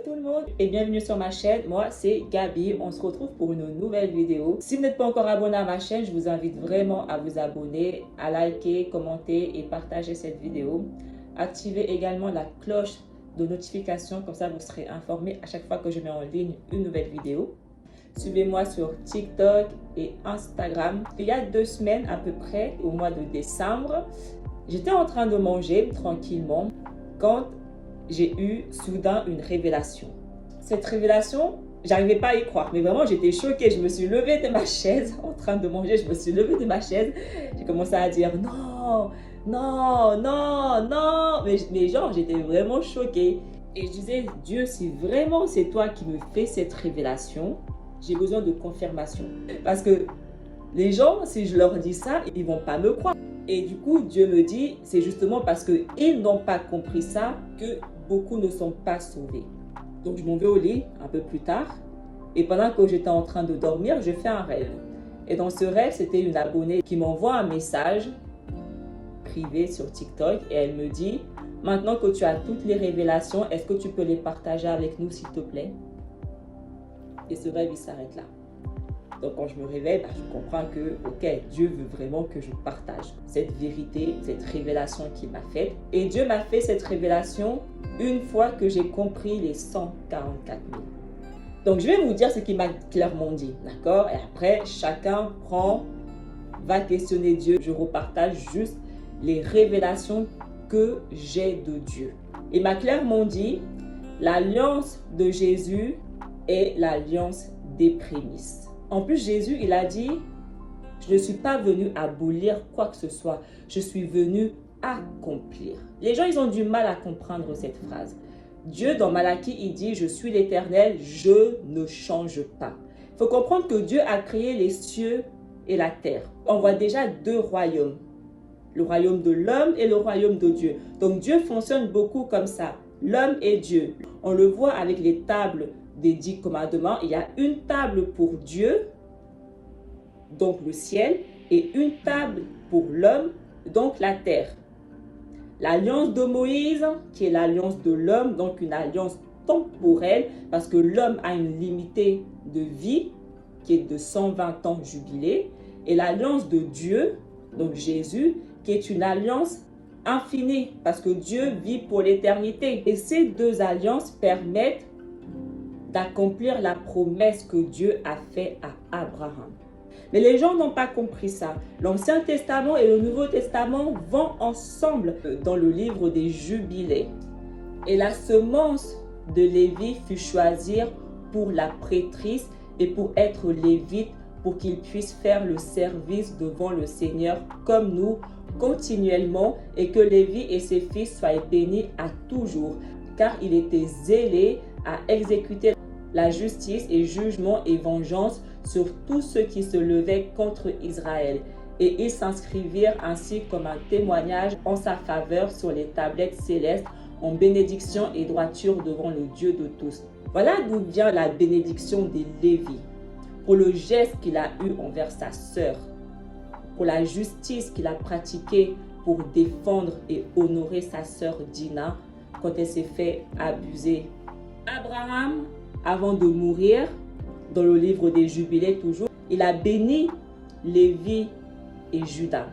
tout le monde et bienvenue sur ma chaîne. Moi c'est Gabi, on se retrouve pour une nouvelle vidéo. Si vous n'êtes pas encore abonné à ma chaîne, je vous invite vraiment à vous abonner, à liker, commenter et partager cette vidéo. Activez également la cloche de notification, comme ça vous serez informé à chaque fois que je mets en ligne une nouvelle vidéo. Suivez-moi sur TikTok et Instagram. Il y a 2 semaines à peu près, au mois de décembre, j'étais en train de manger tranquillement quand j'ai eu soudain une révélation. Cette révélation, j'arrivais pas à y croire, mais vraiment j'étais choquée. Je me suis levée de ma chaise, en train de manger, je me suis levée de ma chaise. J'ai commencé à dire non, non, non, non. Mais genre, j'étais vraiment choquée. Et je disais, Dieu, si vraiment c'est toi qui me fais cette révélation, j'ai besoin de confirmation. Parce que les gens, si je leur dis ça, ils vont pas me croire. Et du coup, Dieu me dit, c'est justement parce qu'ils n'ont pas compris ça que beaucoup ne sont pas sauvés. Donc, je m'en vais au lit un peu plus tard. Et pendant que j'étais en train de dormir, je fais un rêve. Et dans ce rêve, c'était une abonnée qui m'envoie un message privé sur TikTok. Et elle me dit, maintenant que tu as toutes les révélations, est-ce que tu peux les partager avec nous, s'il te plaît? Et ce rêve, il s'arrête là. Donc quand je me réveille, je comprends que, ok, Dieu veut vraiment que je partage cette vérité, cette révélation qu'il m'a faite. Et Dieu m'a fait cette révélation une fois que j'ai compris les 144 000. Donc je vais vous dire ce qu'il m'a clairement dit, d'accord? Et après, chacun va questionner Dieu. Je repartage juste les révélations que j'ai de Dieu. Il m'a clairement dit, l'alliance de Jésus est l'alliance des prémices. En plus, Jésus, il a dit, je ne suis pas venu abolir quoi que ce soit, je suis venu accomplir. Les gens, ils ont du mal à comprendre cette phrase. Dieu, dans Malachie, il dit, je suis l'Éternel, je ne change pas. Il faut comprendre que Dieu a créé les cieux et la terre. On voit déjà 2 royaumes, le royaume de l'homme et le royaume de Dieu. Donc Dieu fonctionne beaucoup comme ça, l'homme et Dieu. On le voit avec les tables des 10 commandements. Il y a une table pour Dieu, donc le ciel, et une table pour l'homme, donc la terre. L'alliance de Moïse, qui est l'alliance de l'homme, donc une alliance temporelle, parce que l'homme a une limitée de vie, qui est de 120 ans jubilé, et l'alliance de Dieu, donc Jésus, qui est une alliance infinie, parce que Dieu vit pour l'éternité. Et ces 2 alliances permettent d'accomplir la promesse que Dieu a faite à Abraham. Mais les gens n'ont pas compris ça. L'Ancien Testament et le Nouveau Testament vont ensemble dans le livre des Jubilés. Et la semence de Lévi fut choisie pour la prêtrise et pour être lévite, pour qu'il puisse faire le service devant le Seigneur comme nous continuellement, et que Lévi et ses fils soient bénis à toujours, car il était zélé à exécuter la justice et jugement et vengeance sur tous ceux qui se levaient contre Israël. Et ils s'inscrivirent ainsi comme un témoignage en sa faveur sur les tablettes célestes, en bénédiction et droiture devant le Dieu de tous. Voilà d'où vient la bénédiction de Lévi, pour le geste qu'il a eu envers sa sœur, pour la justice qu'il a pratiquée pour défendre et honorer sa sœur Dina quand elle s'est fait abuser. Abraham, avant de mourir, dans le livre des Jubilés toujours, il a béni Lévi et Juda.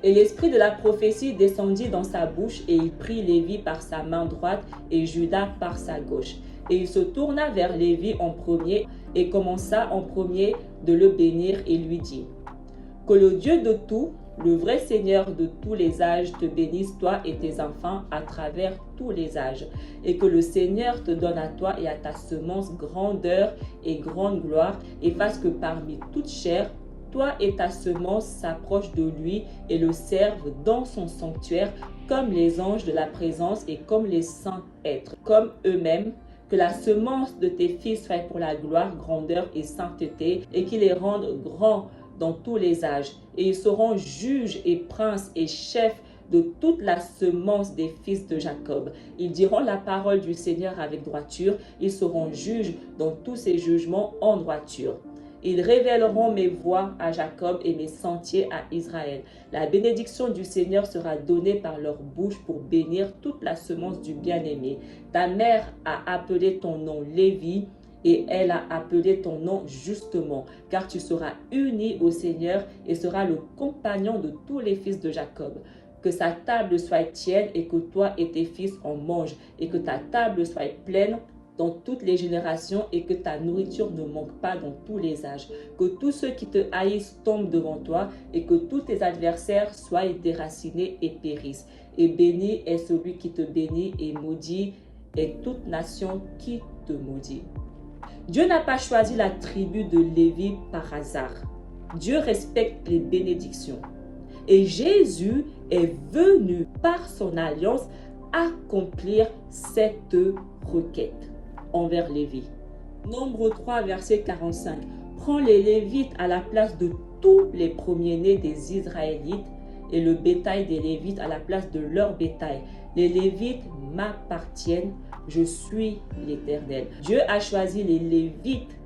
Et l'esprit de la prophétie descendit dans sa bouche, et il prit Lévi par sa main droite et Juda par sa gauche. Et il se tourna vers Lévi en premier et commença en premier de le bénir et lui dit, que le Dieu de tout, le vrai Seigneur de tous les âges, te bénisse toi et tes enfants à travers tous les âges, et que le Seigneur te donne à toi et à ta semence grandeur et grande gloire, et fasse que parmi toute chair, toi et ta semence s'approchent de lui et le servent dans son sanctuaire, comme les anges de la présence et comme les saints êtres, comme eux-mêmes. Que la semence de tes fils soit pour la gloire, grandeur et sainteté, et qu'il les rende grands dans tous les âges. Et ils seront juges et princes et chefs de toute la semence des fils de Jacob. Ils diront la parole du Seigneur avec droiture. Ils seront juges dans tous ses jugements en droiture. Ils révéleront mes voies à Jacob et mes sentiers à Israël. La bénédiction du Seigneur sera donnée par leur bouche pour bénir toute la semence du bien-aimé. Ta mère a appelé ton nom Lévi et elle a appelé ton nom justement, car tu seras uni au Seigneur et seras le compagnon de tous les fils de Jacob. Que sa table soit tienne et que toi et tes fils en mangent, et que ta table soit pleine dans toutes les générations et que ta nourriture ne manque pas dans tous les âges. Que tous ceux qui te haïssent tombent devant toi et que tous tes adversaires soient déracinés et périssent. Et béni est celui qui te bénit et maudit est toute nation qui te maudit. Dieu n'a pas choisi la tribu de Lévi par hasard. Dieu respecte les bénédictions. Et Jésus est venu par son alliance accomplir cette requête envers Lévi. Nombre 3, verset 45. Prends les Lévites à la place de tous les premiers-nés des Israélites et le bétail des Lévites à la place de leur bétail. Les Lévites m'appartiennent, je suis l'Éternel. Dieu a choisi les Lévites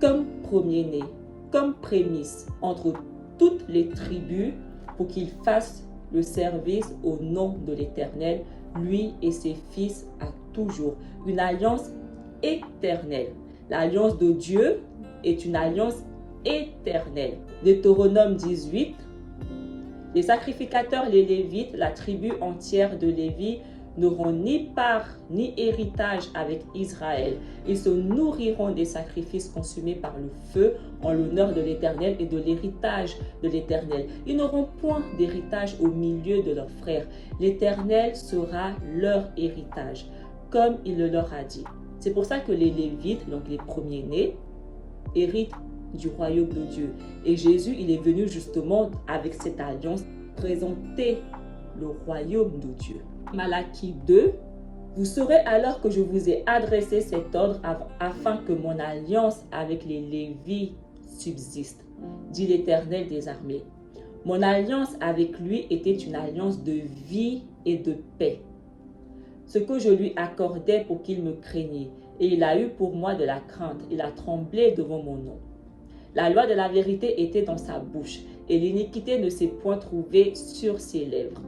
comme premiers-nés, comme prémices entre toutes les tribus pour qu'ils fassent le service au nom de l'Éternel, lui et ses fils à toujours. Une alliance éternelle. L'alliance de Dieu est une alliance éternelle. Deutéronome 18. Les sacrificateurs, les Lévites, la tribu entière de Lévi, n'auront ni part ni héritage avec Israël. Ils se nourriront des sacrifices consumés par le feu en l'honneur de l'Éternel et de l'héritage de l'Éternel. Ils n'auront point d'héritage au milieu de leurs frères. L'Éternel sera leur héritage, comme il le leur a dit. C'est pour ça que les Lévites, donc les premiers-nés, héritent du royaume de Dieu. Et Jésus, il est venu justement avec cette alliance présenter le royaume de Dieu. Malachie 2, vous saurez alors que je vous ai adressé cet ordre afin que mon alliance avec les Lévites subsiste, dit l'Éternel des armées. Mon alliance avec lui était une alliance de vie et de paix. Ce que je lui accordais pour qu'il me craignît, et il a eu pour moi de la crainte, il a tremblé devant mon nom. La loi de la vérité était dans sa bouche, et l'iniquité ne s'est point trouvée sur ses lèvres.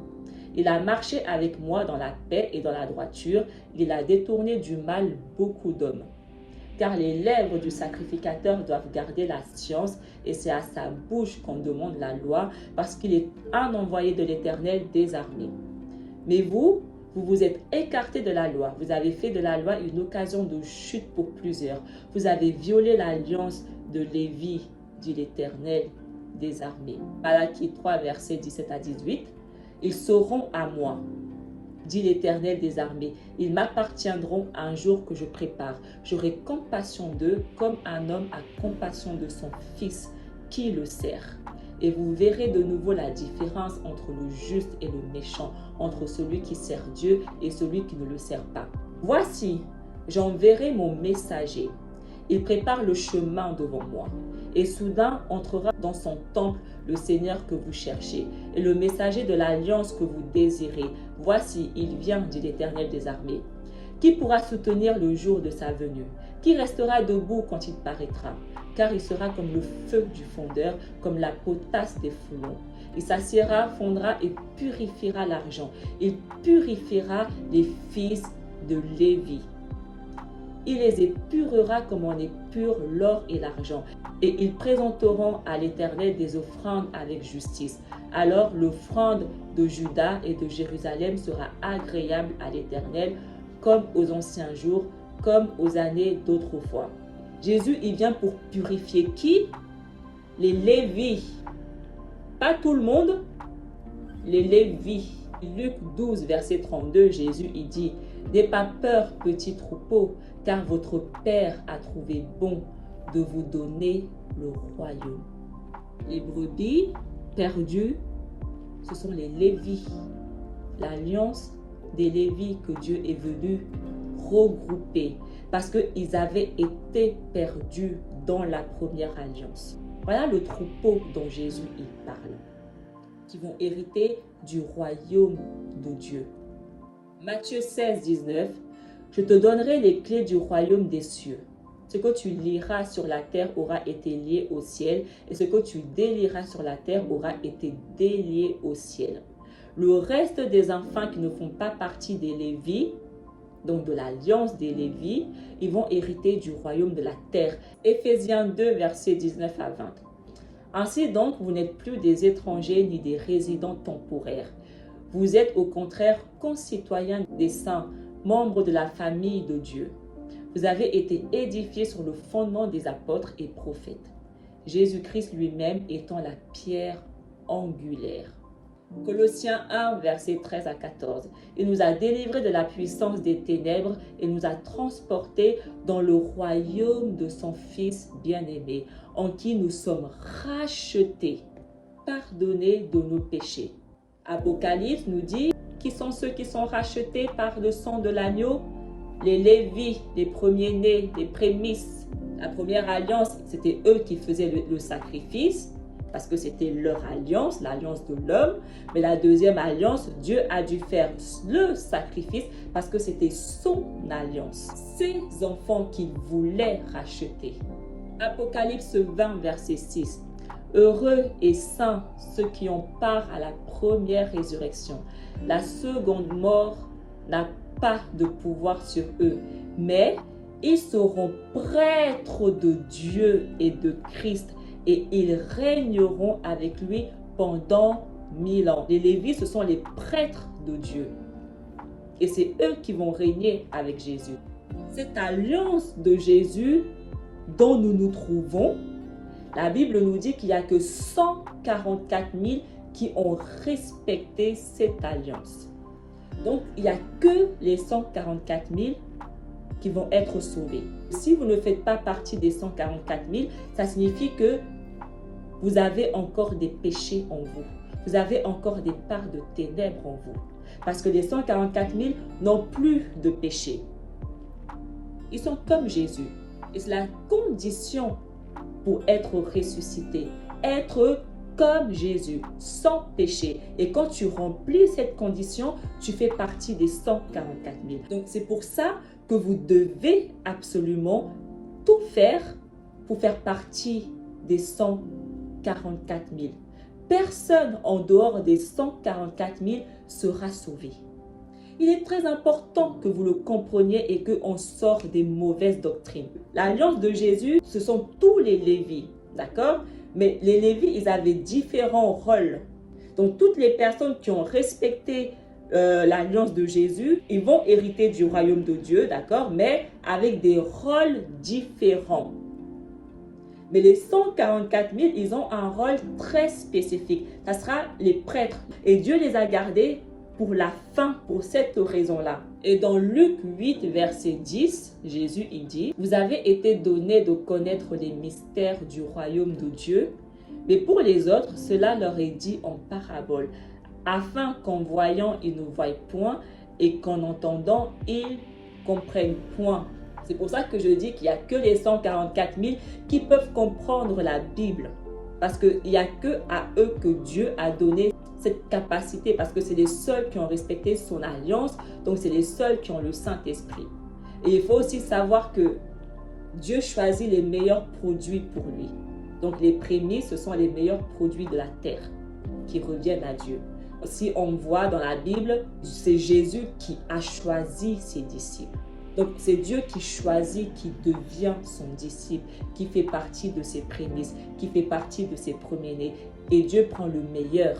Il a marché avec moi dans la paix et dans la droiture, il a détourné du mal beaucoup d'hommes. Car les lèvres du sacrificateur doivent garder la science, et c'est à sa bouche qu'on demande la loi, parce qu'il est un envoyé de l'Éternel des armées. Mais vous vous êtes écartés de la loi, vous avez fait de la loi une occasion de chute pour plusieurs. Vous avez violé l'alliance de Lévi, dit l'Éternel des armées. Malachie 3, versets 17 à 18. Ils seront à moi, dit l'Éternel des armées. Ils m'appartiendront un jour que je prépare. J'aurai compassion d'eux comme un homme a compassion de son fils qui le sert. Et vous verrez de nouveau la différence entre le juste et le méchant, entre celui qui sert Dieu et celui qui ne le sert pas. Voici, j'enverrai mon messager. Il prépare le chemin devant moi. Et soudain entrera dans son temple le Seigneur que vous cherchez, et le messager de l'alliance que vous désirez. Voici, il vient, dit l'Éternel des armées. Qui pourra soutenir le jour de sa venue? Qui restera debout quand il paraîtra? Car il sera comme le feu du fondeur, comme la potasse des foulons. Il s'assiera, fondra et purifiera l'argent. Il purifiera les fils de Lévi. Il les épurera comme on épure l'or et l'argent. Et ils présenteront à l'Éternel des offrandes avec justice. Alors l'offrande de Juda et de Jérusalem sera agréable à l'Éternel, comme aux anciens jours, comme aux années d'autrefois. Jésus, il vient pour purifier qui? Les Lévites. Pas tout le monde, les Lévites. Luc 12, verset 32, Jésus, il dit: n'aie pas peur, petit troupeau, car votre Père a trouvé bon de vous donner le royaume. Les brebis perdues, ce sont les Lévites. L'alliance des Lévites que Dieu est venu regrouper parce qu'ils avaient été perdus dans la première alliance. Voilà le troupeau dont Jésus y parle, qui vont hériter du royaume de Dieu. Matthieu 16, 19, je te donnerai les clés du royaume des cieux. Ce que tu liras sur la terre aura été lié au ciel, et ce que tu délieras sur la terre aura été délié au ciel. Le reste des enfants qui ne font pas partie des Lévites, donc de l'alliance des Lévites, ils vont hériter du royaume de la terre. Éphésiens 2, versets 19 à 20. Ainsi donc, vous n'êtes plus des étrangers ni des résidents temporaires. Vous êtes au contraire concitoyens des saints, membres de la famille de Dieu. Vous avez été édifiés sur le fondement des apôtres et prophètes, Jésus-Christ lui-même étant la pierre angulaire. Colossiens 1, versets 13 à 14. Il nous a délivrés de la puissance des ténèbres et nous a transportés dans le royaume de son Fils bien-aimé, en qui nous sommes rachetés, pardonnés de nos péchés. Apocalypse nous dit, qui sont ceux qui sont rachetés par le sang de l'agneau? Les Lévites, les premiers-nés, les prémices. La première alliance, c'était eux qui faisaient le sacrifice, parce que c'était leur alliance, l'alliance de l'homme. Mais la deuxième alliance, Dieu a dû faire le sacrifice parce que c'était son alliance. Ces enfants qu'il voulait racheter. Apocalypse 20, verset 6. Heureux et saints ceux qui ont part à la première résurrection. La seconde mort n'a pas de pouvoir sur eux, mais ils seront prêtres de Dieu et de Christ, et ils régneront avec lui pendant 1000 ans. Les Lévites, ce sont les prêtres de Dieu. Et c'est eux qui vont régner avec Jésus. Cette alliance de Jésus dont nous nous trouvons, la Bible nous dit qu'il n'y a que 144 000 qui ont respecté cette alliance. Donc, il n'y a que les 144 000 qui vont être sauvés. Si vous ne faites pas partie des 144 000, ça signifie que vous avez encore des péchés en vous. Vous avez encore des parts de ténèbres en vous. Parce que les 144 000 n'ont plus de péché. Ils sont comme Jésus. Et c'est la condition pour être ressuscité. Être comme Jésus, sans péché. Et quand tu remplis cette condition, tu fais partie des 144 000. Donc c'est pour ça que vous devez absolument tout faire pour faire partie des 144 000. Personne en dehors des 144 000 sera sauvé. Il est très important que vous le compreniez et qu'on sorte des mauvaises doctrines. L'alliance de Jésus, ce sont tous les Lévites, d'accord? Mais les Lévites, ils avaient différents rôles. Donc, toutes les personnes qui ont respecté l'alliance de Jésus, ils vont hériter du royaume de Dieu, d'accord? Mais avec des rôles différents. Mais les 144 000, ils ont un rôle très spécifique. Ça sera les prêtres. Et Dieu les a gardés pour la fin, pour cette raison-là. Et dans Luc 8, verset 10, Jésus il dit, « Vous avez été donné de connaître les mystères du royaume de Dieu, mais pour les autres, cela leur est dit en parabole, afin qu'en voyant, ils ne voient point, et qu'en entendant, ils comprennent point. » C'est pour ça que je dis qu'il n'y a que les 144 000 qui peuvent comprendre la Bible. Parce qu'il n'y a que à eux que Dieu a donné cette capacité, parce que c'est les seuls qui ont respecté son alliance, donc c'est les seuls qui ont le Saint-Esprit. Et il faut aussi savoir que Dieu choisit les meilleurs produits pour lui. Donc les prémices, ce sont les meilleurs produits de la terre qui reviennent à Dieu. Si on voit dans la Bible, c'est Jésus qui a choisi ses disciples. Donc c'est Dieu qui choisit, qui devient son disciple, qui fait partie de ses prémices, qui fait partie de ses premiers-nés. Et Dieu prend le meilleur.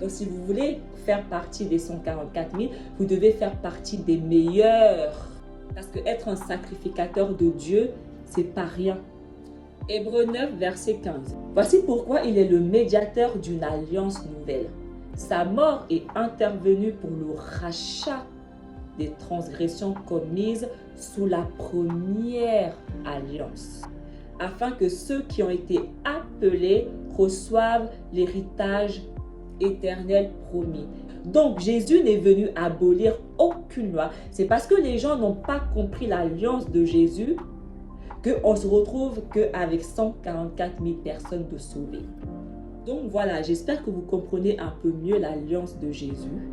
Donc si vous voulez faire partie des 144 000, vous devez faire partie des meilleurs. Parce que être un sacrificateur de Dieu, c'est pas rien. Hébreux 9, verset 15. Voici pourquoi il est le médiateur d'une alliance nouvelle. Sa mort est intervenue pour le rachat des transgressions commises sous la première alliance, afin que ceux qui ont été appelés reçoivent l'héritage éternel promis. Donc Jésus n'est venu abolir aucune loi. C'est parce que les gens n'ont pas compris l'alliance de Jésus qu'on se retrouve qu'avec 144 000 personnes de sauvées. Donc voilà, j'espère que vous comprenez un peu mieux l'alliance de Jésus.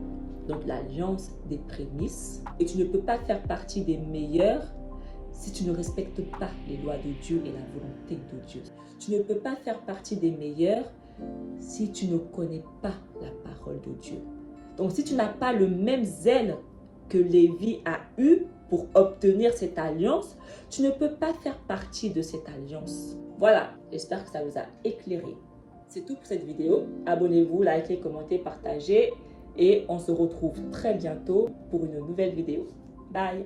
Donc l'alliance des prémices. Et tu ne peux pas faire partie des meilleurs si tu ne respectes pas les lois de Dieu et la volonté de Dieu. Tu ne peux pas faire partie des meilleurs si tu ne connais pas la parole de Dieu. Donc, si tu n'as pas le même zèle que Lévi a eu pour obtenir cette alliance, tu ne peux pas faire partie de cette alliance. Voilà, j'espère que ça vous a éclairé. C'est tout pour cette vidéo. Abonnez-vous, likez, commentez, partagez et on se retrouve très bientôt pour une nouvelle vidéo. Bye!